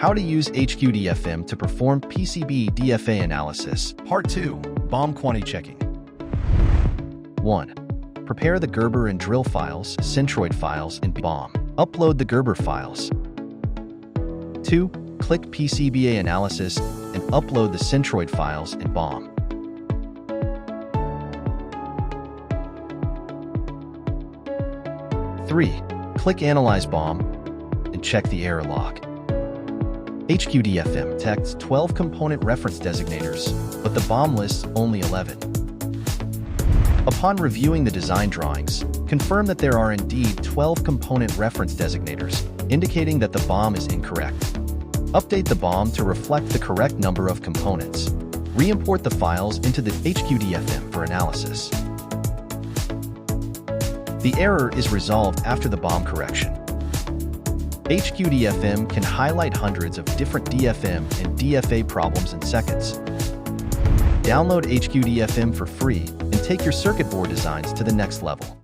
How to use HQDFM to perform PCB DFA analysis. Part 2. BOM quantity checking. 1. Prepare the Gerber and drill files, centroid files in BOM. Upload the Gerber files. 2. Click PCBA analysis and upload the centroid files in BOM. 3. Click Analyze BOM and check the error log. HQDFM detects 12 component reference designators, but the BOM lists only 11. Upon reviewing the design drawings, confirm that there are indeed 12 component reference designators, indicating that the BOM is incorrect. Update the BOM to reflect the correct number of components. Re-import the files into the HQDFM for analysis. The error is resolved after the BOM correction. HQDFM can highlight hundreds of different DFM and DFA problems in seconds. Download HQDFM for free and take your circuit board designs to the next level.